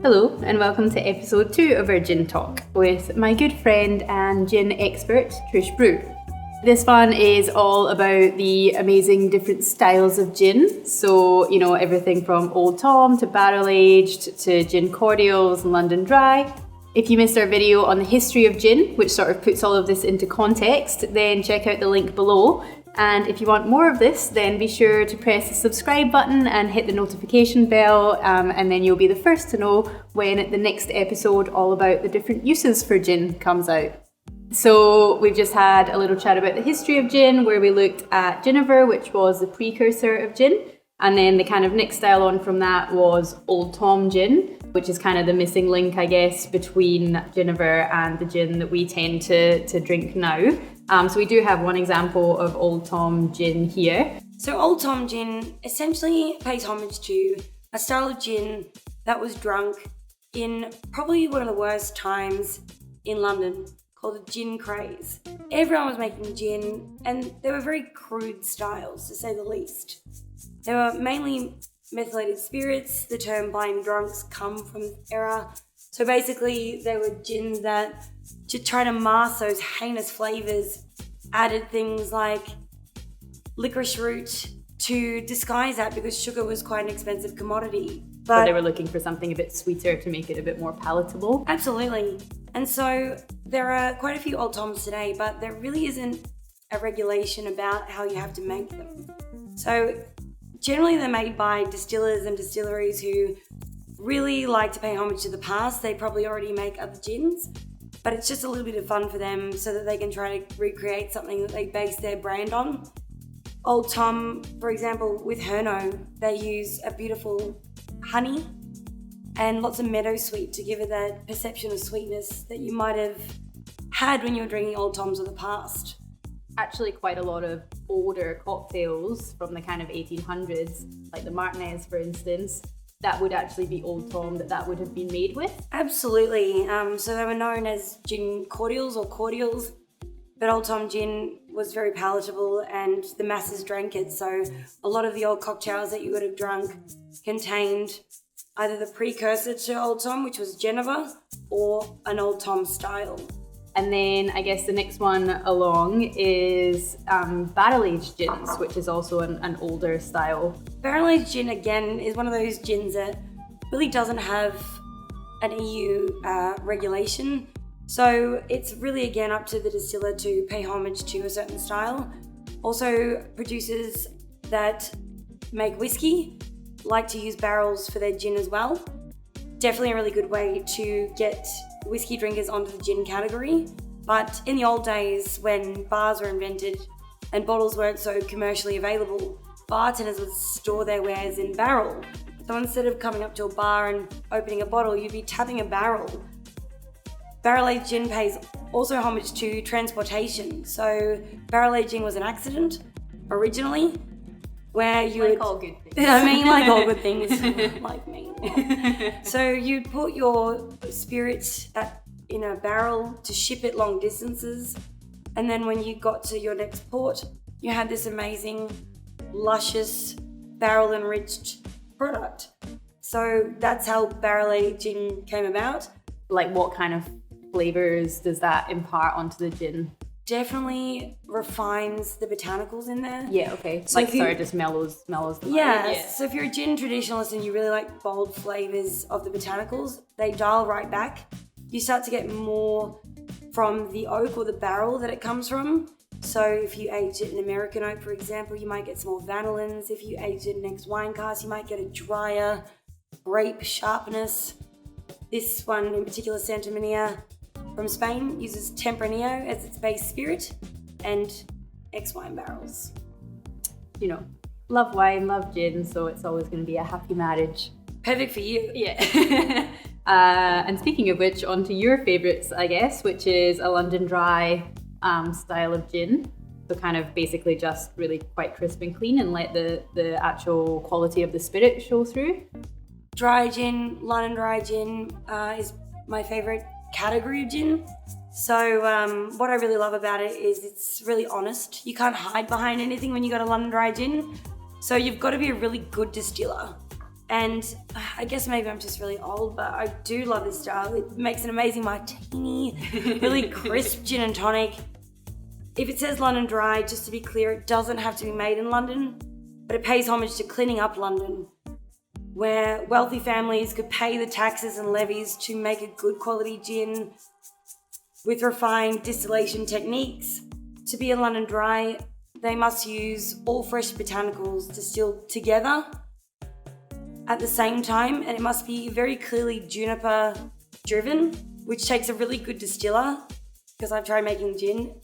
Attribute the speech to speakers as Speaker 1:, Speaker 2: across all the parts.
Speaker 1: Hello and welcome to episode 2 of our Gin Talk with my good friend and gin expert Trish Brew. This one is all about the amazing different styles of gin. So, everything from Old Tom to barrel aged to gin cordials and London Dry. If you missed our video on the history of gin, which sort of puts all of this into context, then check out the link below. And if you want more of this, then be sure to press the subscribe button and hit the notification bell, and then you'll be the first to know when the next episode all about the different uses for gin comes out. So we've just had a little chat about the history of gin, where we looked at Giniver, which was the precursor of gin, and then the kind of next style on from that was Old Tom gin, which is kind of the missing link, I guess, between Giniver and the gin that we tend to drink now. So we do have one example of Old Tom gin here.
Speaker 2: So Old Tom gin essentially pays homage to a style of gin that was drunk in probably one of the worst times in London, called the gin craze. Everyone was making gin, and they were very crude styles, to say the least. They were mainly methylated spirits. The term blind drunks come from the era. So basically, they were gins that, to try to mask those heinous flavours, added things like licorice root to disguise that, because sugar was quite an expensive commodity.
Speaker 1: But they were looking for something a bit sweeter to make it a bit more palatable.
Speaker 2: Absolutely. And so there are quite a few Old Toms today, but there really isn't a regulation about how you have to make them. So generally they're made by distillers and distilleries who really like to pay homage to the past. They probably already make other gins, but it's just a little bit of fun for them so that they can try to recreate something that they base their brand on. Old Tom, for example, with Herno, they use a beautiful honey and lots of meadow sweet to give it that perception of sweetness that you might have had when you were drinking Old Toms of the past.
Speaker 1: Actually, quite a lot of older cocktails from the kind of 1800s, like the Martinez, for instance, that would actually be Old Tom that would have been made with.
Speaker 2: Absolutely. So they were known as gin cordials or cordials, but Old Tom gin was very palatable and the masses drank it. So a lot of the old cocktails that you would have drunk contained either the precursor to Old Tom, which was Giniver, or an Old Tom style.
Speaker 1: And then I guess the next one along is barrel-aged gins, which is also an older style.
Speaker 2: Barrel-aged gin, again, is one of those gins that really doesn't have an EU regulation. So it's really, again, up to the distiller to pay homage to a certain style. Also, producers that make whiskey like to use barrels for their gin as well. Definitely a really good way to get whiskey drinkers onto the gin category. But in the old days, when bars were invented and bottles weren't so commercially available, bartenders would store their wares in barrel. So instead of coming up to a bar and opening a bottle, you'd be tapping a barrel. Barrel-aged gin pays also homage to transportation. So barrel aging was an accident originally, where you
Speaker 1: like all good things.
Speaker 2: Like all good things, like me. So you'd put your spirits in a barrel to ship it long distances, and then when you got to your next port, you had this amazing, luscious, barrel-enriched product. So that's how barrel aging came about.
Speaker 1: Like, what kind of flavors does that impart onto the gin?
Speaker 2: Definitely refines the botanicals in there.
Speaker 1: Yeah, okay.
Speaker 2: So
Speaker 1: just mellows them out.
Speaker 2: Yeah, so if you're a gin traditionalist and you really like bold flavours of the botanicals, they dial right back. You start to get more from the oak or the barrel that it comes from. So if you age it in American oak, for example, you might get some more vanillins. If you age it in ex-wine cask, you might get a drier grape sharpness. This one in particular, Santa Maria from Spain, uses Tempranillo as its base spirit and ex-wine barrels.
Speaker 1: Love wine, love gin, so it's always going to be a happy marriage.
Speaker 2: Perfect for you.
Speaker 1: Yeah. And speaking of which, on to your favourites, I guess, which is a London Dry style of gin. So kind of basically just really quite crisp and clean and let the actual quality of the spirit show through.
Speaker 2: Dry gin, London Dry gin is my favourite category of gin. So what I really love about it is it's really honest. You can't hide behind anything when you got a London Dry gin. So you've got to be a really good distiller And I guess maybe I'm just really old, but I do love this style. It makes an amazing martini, really crisp gin and tonic. If it says London Dry, just to be clear, it doesn't have to be made in London, but it pays homage to cleaning up London, where wealthy families could pay the taxes and levies to make a good quality gin with refined distillation techniques. To be a London Dry, they must use all fresh botanicals distilled together at the same time, and it must be very clearly juniper driven, which takes a really good distiller, because I've tried making gin,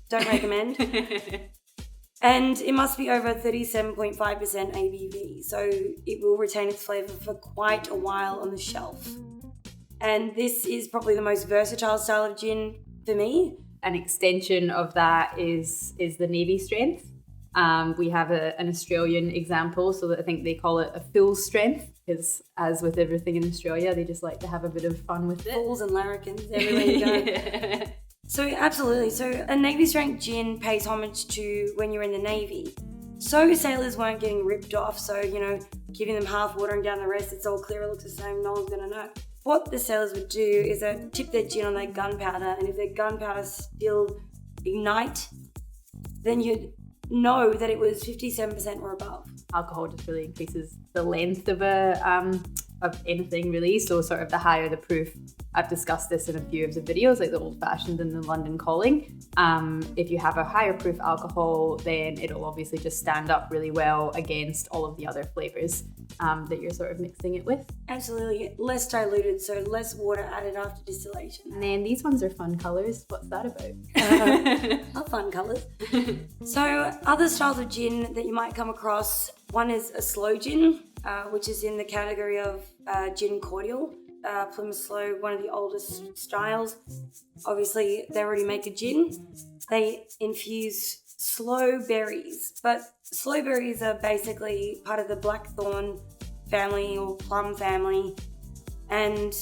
Speaker 2: don't recommend. And it must be over 37.5% ABV, so it will retain its flavour for quite a while on the shelf. And this is probably the most versatile style of gin for me.
Speaker 1: An extension of that is the Navy strength. We have an Australian example, so that I think they call it a full strength, because as with everything in Australia, they just like to have a bit of fun with it.
Speaker 2: Fools and larrikins everywhere you go. Yeah. So absolutely. So a Navy strength gin pays homage to when you're in the Navy. So sailors weren't getting ripped off, so, giving them half watering down the rest, it's all clear, it looks the same, no one's going to know. What the sailors would do is they'd tip their gin on their gunpowder, and if their gunpowder still ignite, then you'd know that it was 57% or above.
Speaker 1: Alcohol just really increases the length of anything, really. So sort of the higher the proof. I've discussed this in a few of the videos, like the Old Fashioned and the London Calling. If you have a higher proof alcohol, then it'll obviously just stand up really well against all of the other flavours that you're sort of mixing it with.
Speaker 2: Absolutely. Less diluted, so less water added after distillation.
Speaker 1: And then these ones are fun colours. What's that about?
Speaker 2: Love fun colours. So other styles of gin that you might come across, one is a SLOE gin, which is in the category of gin cordial. Plymouth SLOE, one of the oldest styles. Obviously, they already make a gin. They infuse SLOE berries, but SLOE berries are basically part of the blackthorn family or plum family. And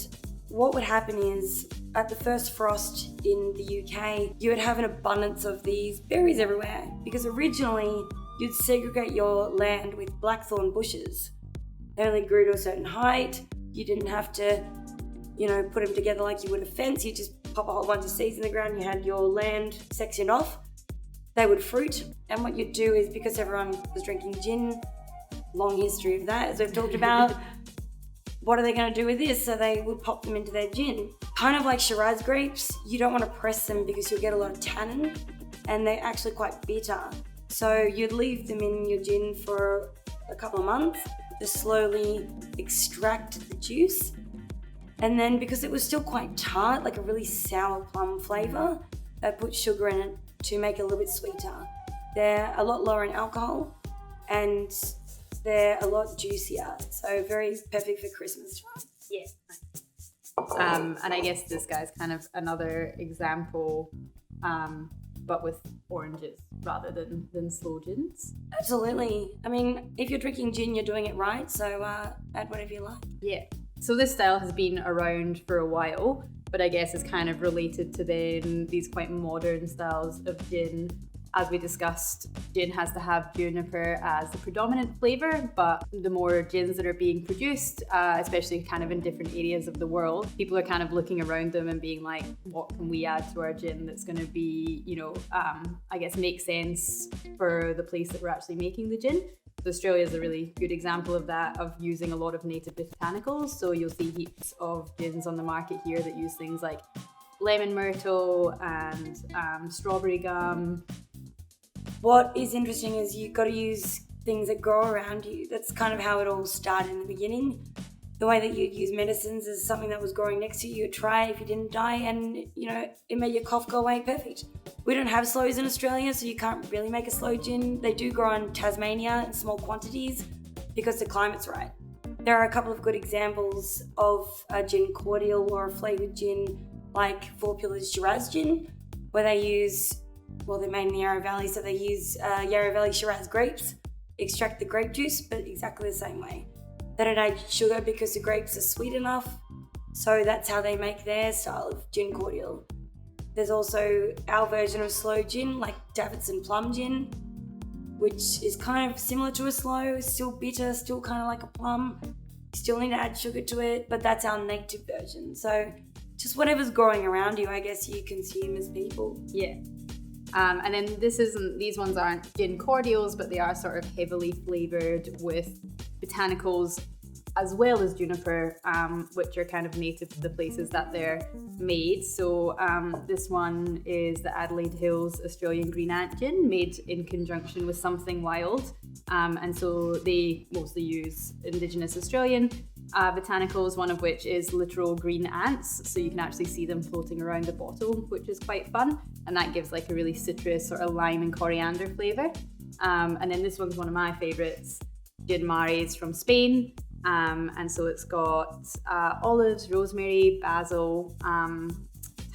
Speaker 2: what would happen is, at the first frost in the UK, you would have an abundance of these berries everywhere, because originally you'd segregate your land with blackthorn bushes. They only grew to a certain height. You didn't have to, put them together like you would a fence. You just pop a whole bunch of seeds in the ground. You had your land sectioned off. They would fruit. And what you'd do is, because everyone was drinking gin, long history of that, as we've talked about, what are they going to do with this? So they would pop them into their gin. Kind of like Shiraz grapes, you don't want to press them because you'll get a lot of tannin, and they're actually quite bitter. So you'd leave them in your gin for a couple of months to slowly extract the juice. And then, because it was still quite tart, like a really sour plum flavour, they put sugar in it to make it a little bit sweeter. They're a lot lower in alcohol, and they're a lot juicier. So very perfect for Christmas time.
Speaker 1: Yeah. And I guess this guy's kind of another example, but with oranges rather than sloe gins.
Speaker 2: Absolutely. I mean, if you're drinking gin, you're doing it right, so add whatever you like.
Speaker 1: Yeah. So this style has been around for a while, but I guess it's kind of related to then these quite modern styles of gin. As we discussed, gin has to have juniper as the predominant flavour, but the more gins that are being produced, especially kind of in different areas of the world, people are kind of looking around them and being like, what can we add to our gin that's going to be, I guess make sense for the place that we're actually making the gin. So Australia is a really good example of that, of using a lot of native botanicals. So you'll see heaps of gins on the market here that use things like lemon myrtle and strawberry gum.
Speaker 2: What is interesting is you've got to use things that grow around you. That's kind of how it all started in the beginning. The way that you'd use medicines is something that was growing next to you. You'd try it if you didn't die, and it made your cough go away perfect. We don't have SLOEs in Australia, so you can't really make a SLOE gin. They do grow in Tasmania in small quantities because the climate's right. There are a couple of good examples of a gin cordial or a flavoured gin, like Four Pillars Shiraz gin, where they use, they're made in the Yarra Valley, so they use Yarra Valley Shiraz grapes, extract the grape juice, but exactly the same way. They don't add sugar because the grapes are sweet enough, so that's how they make their style of gin cordial. There's also our version of SLOE gin, like Davidson Plum Gin, which is kind of similar to a SLOE, still bitter, still kind of like a plum, You still need to add sugar to it, but that's our native version. So just whatever's growing around you, I guess you consume as people.
Speaker 1: Yeah. And then these ones aren't gin cordials, but they are sort of heavily flavoured with botanicals as well as juniper, which are kind of native to the places that they're made. So this one is the Adelaide Hills Australian Green Ant Gin, made in conjunction with Something Wild. And so they mostly use Indigenous Australian botanicals, one of which is literal green ants. So you can actually see them floating around the bottle, which is quite fun. And that gives like a really citrus sort of lime and coriander flavour. And then this one's one of my favourites, Gin Mares from Spain. And so it's got olives, rosemary, basil,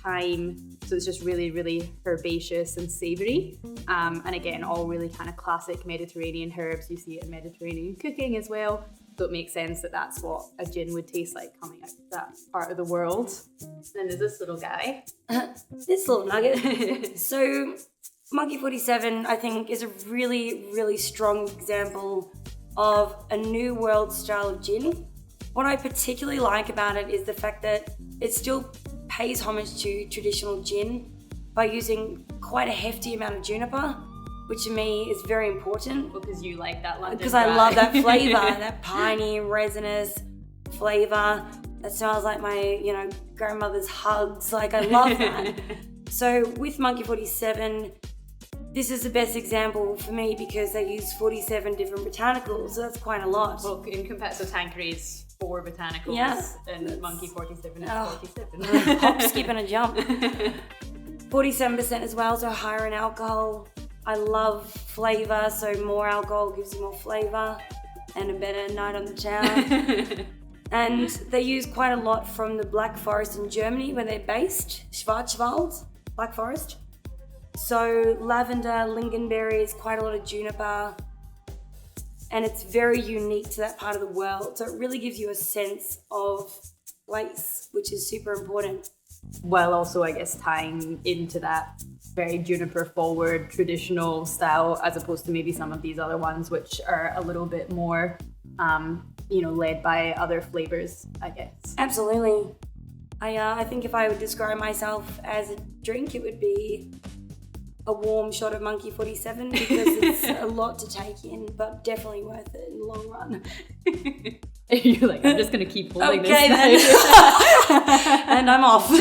Speaker 1: thyme. So it's just really, really herbaceous and savoury. And again, all really kind of classic Mediterranean herbs. You see it in Mediterranean cooking as well. So it makes sense that that's what a gin would taste like coming out of that part of the world. And then there's this little guy.
Speaker 2: This little nugget. So Monkey 47, I think, is a really, really strong example of a new world style of gin. What I particularly like about it is the fact that it still pays homage to traditional gin by using quite a hefty amount of juniper, which to me is very important.
Speaker 1: Because you like that London
Speaker 2: Because
Speaker 1: dry.
Speaker 2: I love that flavour, that piney, resinous flavour that smells like my, grandmother's hugs. Like, I love that. So with Monkey 47, this is the best example for me because they use 47 different botanicals, so that's quite a lot.
Speaker 1: Well, in comparison to Tanqueray's 4 botanicals,
Speaker 2: yeah,
Speaker 1: and Monkey 47 is 47.
Speaker 2: Hop, skip and a jump. 47% as well, so higher in alcohol. I love flavour, so more alcohol gives you more flavour and a better night on the town. And they use quite a lot from the Black Forest in Germany where they're based, Schwarzwald, Black Forest. So lavender, lingonberries, quite a lot of juniper, and it's very unique to that part of the world. So it really gives you a sense of place, which is super important.
Speaker 1: While also, I guess, tying into that very juniper forward traditional style, as opposed to maybe some of these other ones, which are a little bit more, led by other flavors, I guess.
Speaker 2: Absolutely. I think if I would describe myself as a drink, it would be a warm shot of Monkey 47 because it's a lot to take in, but definitely worth it in the long run.
Speaker 1: You're like, I'm just going to keep holding this.
Speaker 2: Okay, then. And I'm off.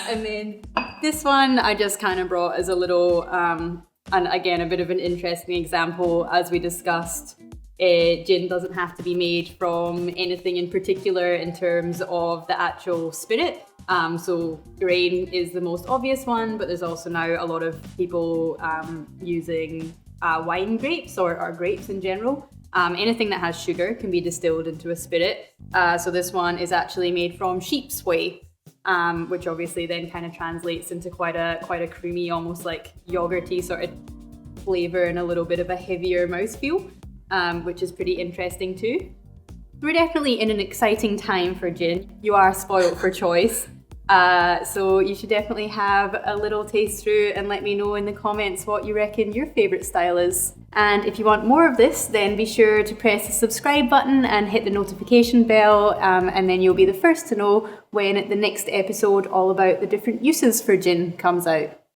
Speaker 1: And then this one I just kind of brought as a little, and again, a bit of an interesting example. As we discussed, gin doesn't have to be made from anything in particular in terms of the actual spirit. So grain is the most obvious one, but there's also now a lot of people using wine grapes or grapes in general. Anything that has sugar can be distilled into a spirit. So this one is actually made from sheep's whey, which obviously then kind of translates into quite a creamy, almost like yogurty sort of flavour and a little bit of a heavier mouthfeel, which is pretty interesting too. We're definitely in an exciting time for gin. You are spoiled for choice. So you should definitely have a little taste through and let me know in the comments what you reckon your favourite style is. And if you want more of this, then be sure to press the subscribe button and hit the notification bell, and then you'll be the first to know when the next episode all about the different uses for gin comes out.